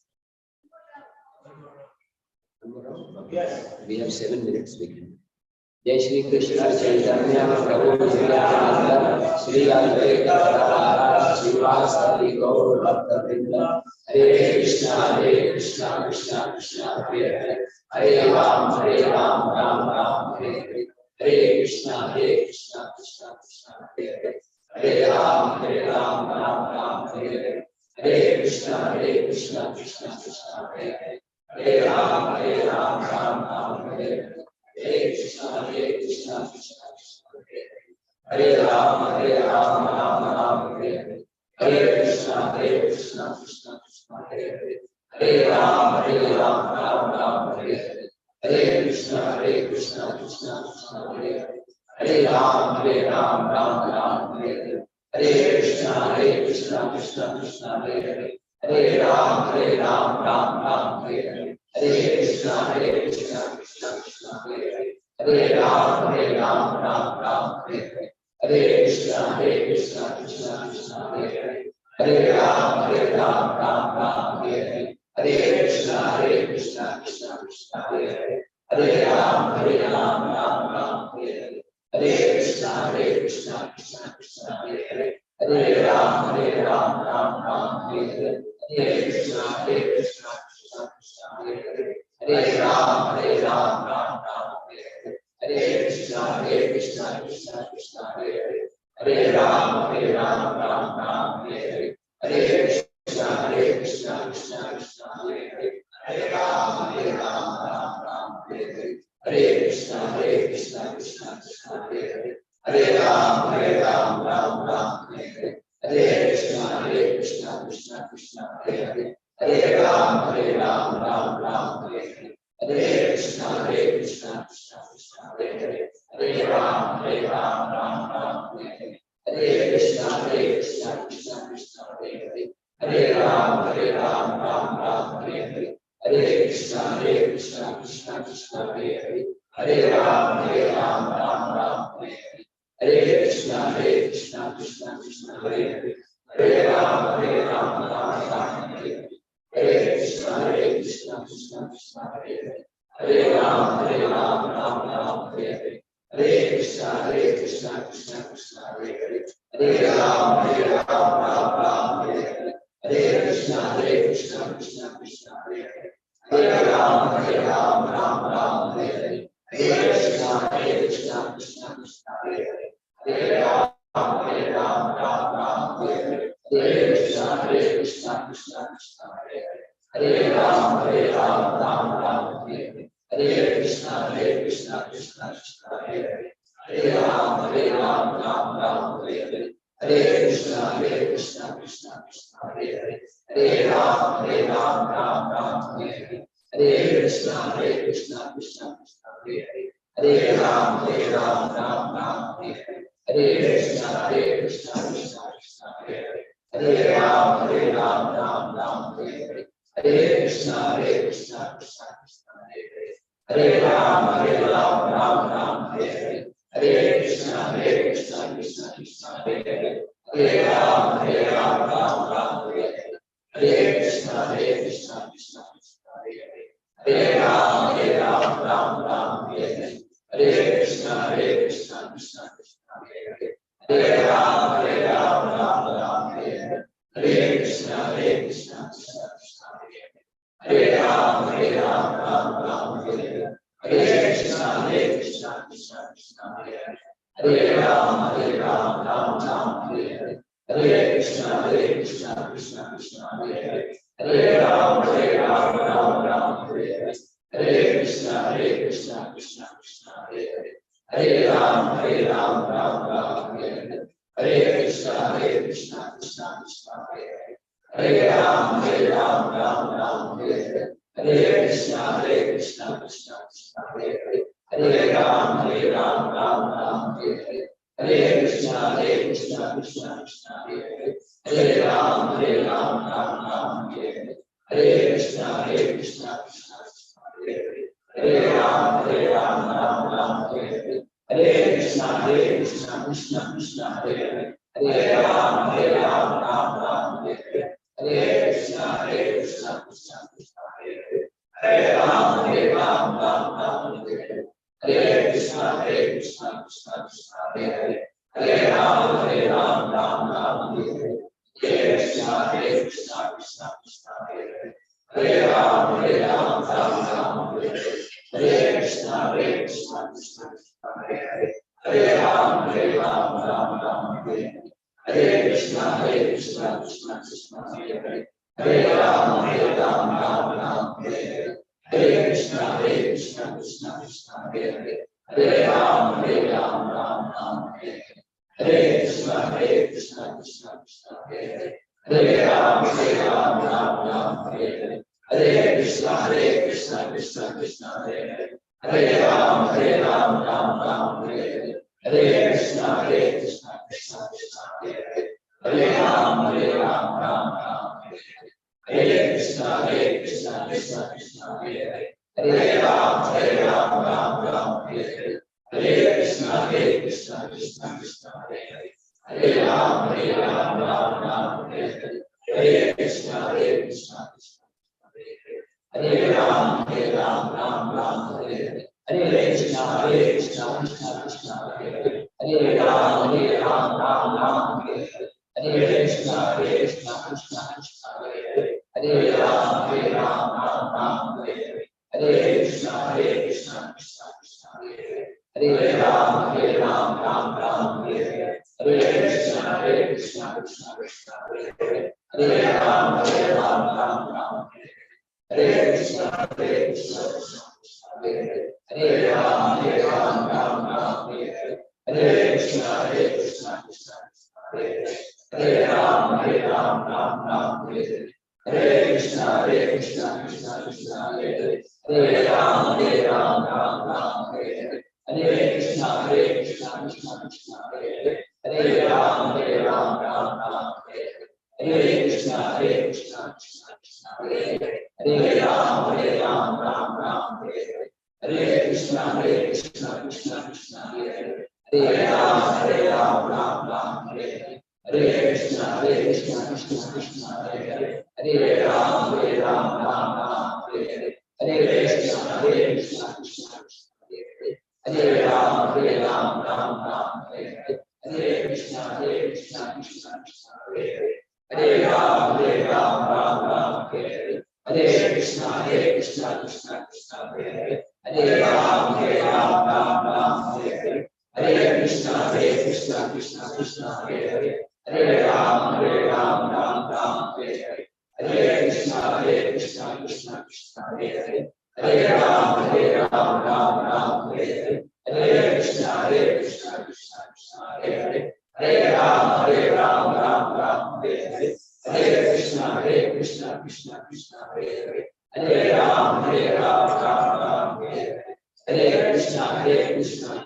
One more round? Yes. We have 7 minutes. We can. Jai Shri Krishna Chaitanya Prabhu Nityananda Shri Advaita Gadadhara Srivasadi Gaur Bhakta Vrinda Hare Krishna Krishna Krishna Hare Hare Hare Ram Ram Hare Hare Hare Krishna Krishna Krishna Hare Hare Hare Ram Ram Hare Hare Hare Krishna Krishna Krishna Hare Hare Hare Ram Ram Hare Hare Hare Krishna Krishna Hare Ram Ram Hare Hare Hare Krishna Krishna Hare Hare Hare Ram Ram Hare Hare Hare Krishna Krishna Hare Hare Hare Ram Ram Hare Hare Hare Krishna Krishna Hare Hare Hare Ram Ram Hare Hare Hare Krishna Krishna Hare Hare Hare Ram Ram Hare Hare Hare Krishna Krishna Hare Hare Hare Ram Ram Hare Hare Hare Krishna Krishna Hare Hare Hare Ram Ram Hare Hare Hare Krishna Krishna Hare Hare Hare Ram Ram Hare Hare Hare Krishna Krishna Hare Hare Hare Ram Hare Hare Hare Krishna Krishna Hare Hare Hare Ram Hare Hare Hare Krishna Krishna Hare Hare Hare Ram Hare Hare Hare Krishna Krishna Hare Hare Hare Ram Hare Hare Hare Krishna Krishna Hare Hare Hare Ram Hare Hare Hare Krishna Krishna Hare Hare Hare Ram Hare Hare Hare Krishna Krishna Hare Hare Hare Ram Hare Hare Hare Krishna Krishna Hare Hare Hare Ram Hare Hare Hare Krishna Krishna Hare Hare Hare Ram Hare Hare Hare Krishna Krishna Hare Hare Hare Ram Hare Hare Hare Krishna Krishna Hare Hare Hare Ram Hare Hare Hare Krishna Krishna Hare Hare Hare Ram Hare Hare Hare Krishna Krishna Hare Hare Hare Ram Hare Hare Hare Krishna Krishna Hare Hare Hare Ram Hare Hare Hare Krishna Krishna Hare Hare Hare Ram Hare Hare Hare Krishna Krishna Hare Hare Hare Ram Hare Hare Hare Krishna Krishna Hare Hare Hare Ram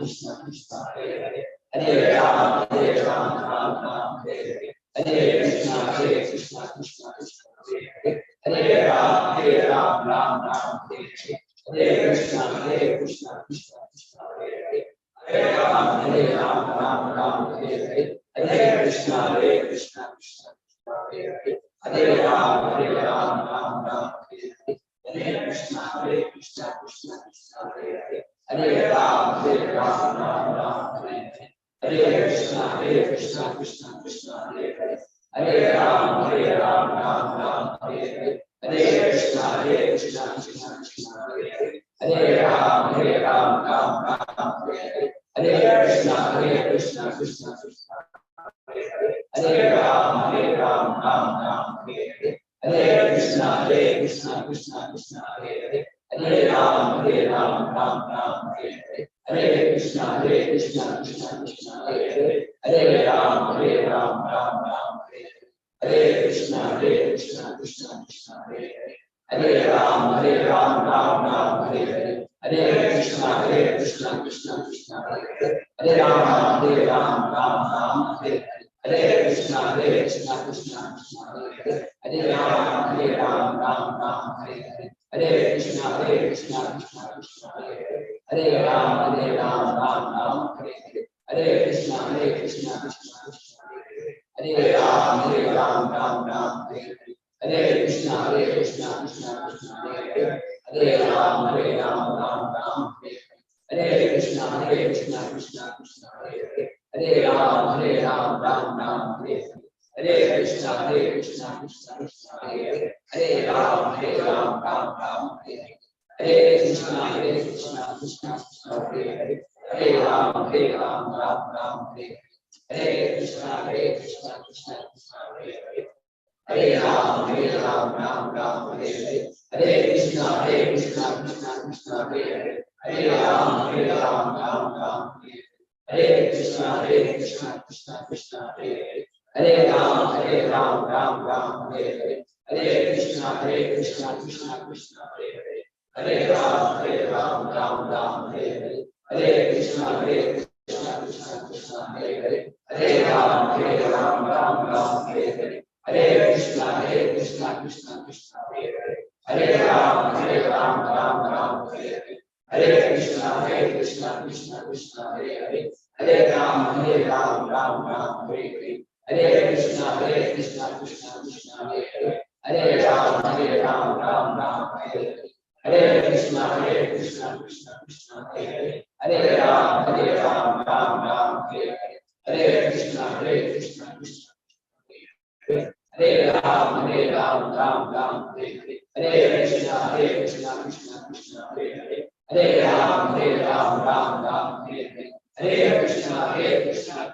Krishna Krishna Hare Hare, Hare Ram Ram Ram Hare Hare, Hare Krishna Krishna Krishna Hare Hare, Hare Ram Ram Ram Hare Hare, Hare Krishna Krishna Krishna Hare Hare, Hare Ram Ram Ram Hare Hare, Hare Krishna Krishna Krishna Hare Hare, Hare Ram Ram Ram Hare Hare, Hare Krishna Krishna Krishna Hare Hare, Hare Ram Ram Ram Hare Hare, Hare Krishna Krishna Krishna Hare Hare, Hare Ram Ram Ram Hare Hare, Hare Krishna Krishna Krishna Hare Hare, Hare Ram Ram Ram Hare Hare, Hare Krishna Krishna Krishna Hare Hare, Hare Ram Ram Hare Hare, Hare Krishna Krishna Krishna Hare Hare, Hare Ram Ram Hare Hare, Hare Krishna Krishna Krishna Hare Hare, Hare Ram Ram Hare Hare, Hare Krishna Krishna Krishna Hare Hare, Hare Ram Ram Hare Hare, Hare Krishna Krishna Krishna Hare Hare, Hare Ram Ram Hare Hare, Hare Krishna Krishna Krishna Hare Hare, Hare Ram Ram Hare Hare, Hare Krishna Krishna Krishna Hare Hare, Hare Ram Ram Hare Hare, Hare Krishna Krishna Krishna Hare Hare, Hare Ram Ram Hare Hare, Hare Krishna Krishna Krishna Hare Hare, Hare Ram Ram Hare Hare, Hare Krishna Krishna Krishna Hare Hare, Hare Ram Ram Hare Hare, Hare Krishna Krishna Krishna Hare Hare, Hare Ram Ram Hare Hare, Hare Krishna Krishna Krishna Hare Hare, Hare Ram Ram Hare Hare, Hare Krishna Krishna Krishna Hare Hare, Hare Ram Ram Hare Hare, Hare Krishna Krishna Krishna Hare Hare, Hare Ram Ram Hare Hare, Hare Krishna Krishna Krishna Hare Hare, Hare Ram Hare Hare, Hare Krishna Krishna Krishna Hare Hare, Hare Ram Hare Hare, Hare Krishna Krishna Krishna Hare Hare, Hare Ram Hare Hare, Hare Krishna Krishna Krishna Hare Hare, Hare Ram Hare Hare, Hare Krishna Krishna Krishna Hare Hare, Hare Ram Hare Hare, Hare Krishna Krishna Krishna Hare Hare, Hare Ram Hare Hare, Hare Krishna Krishna Krishna Hare Hare, Hare Ram Hare Hare, Hare Krishna Krishna Krishna Hare Ram Hare Hare, Hare Krishna Krishna Krishna Hare Hare, Hare Ram Hare Hare, Hare Krishna Krishna Krishna Hare Hare,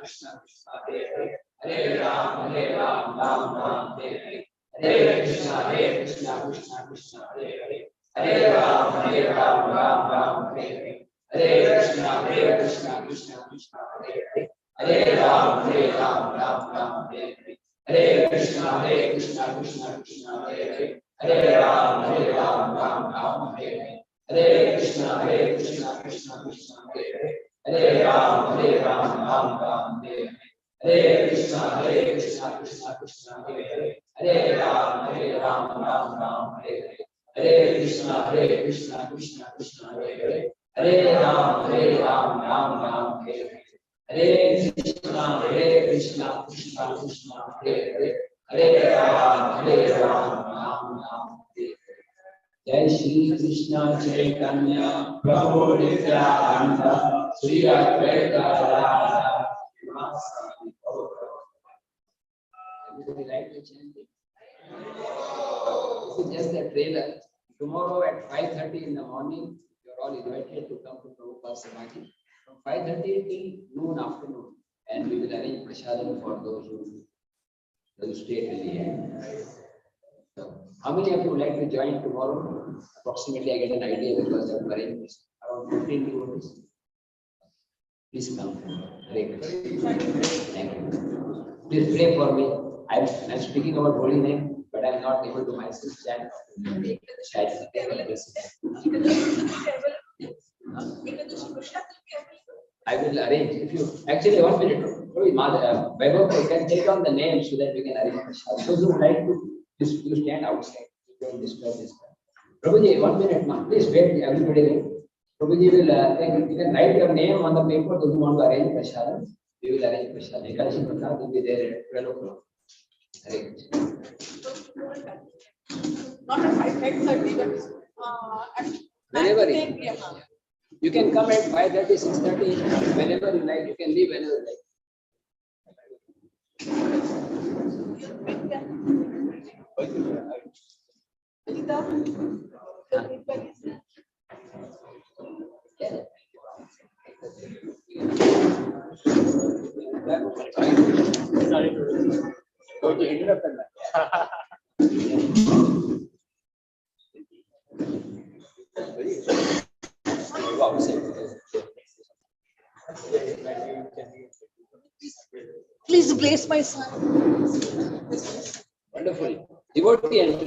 Hare Ram Hare Hare, Hare Krishna Krishna Krishna Hare Hare, Hare Ram Hare Hare, Hare Krishna Krishna Krishna Hare Hare, Hare Ram Hare Hare, Hare Krishna Krishna Krishna Hare Hare, Hare Ram Hare Hare, Hare Krishna Krishna Krishna Hare Hare, Hare Ram Hare Hare, Hare Krishna Krishna Krishna Hare Hare, Hare Ram Hare Hare, Hare Krishna Krishna Krishna Hare Hare, Hare Ram Hare Hare, Hare Krishna Krishna Krishna Hare Hare, Hare Ram Hare. Jai Shri Krishna Chaitanya Prabhu Nityananda Shri Advaita Gadadhara Sivasadi Gaura. Everybody like the chanting? This is just a trailer. Tomorrow at 5:30 in the morning, you are all invited to come to Prabhupada Samadhi from 5:30 till noon afternoon, and we will arrange prasadam for those who stay till the end. So, how many of you would like to join tomorrow? Approximately, I get an idea because I have arranged this. Around 15 devotees. Please come. Hare Krishna. Thank you. Please pray for me. I'm speaking about holy name, but I'm not able to myself chant. I will arrange. If you actually 1 minute, Vaibhav, you can take down the name so that we can arrange prasad. Those who would like to, you stand outside. Don't disturb this. Prabhuji, 1 minute, man. Please wait. Everybody wait. Prabhuji will you can write your name on the paper. Those who want to arrange prasad, we will arrange prasad. Ekadashi prasad will be there at 12 o'clock. Arrange. Not at 5:30, but at Whenever 9 PM. you can come at 5:30, 6:30, whenever you like. You can leave whenever you like. Sorry to interrupt. Go outside. Please bless my son. Wonderful. Devotee entry.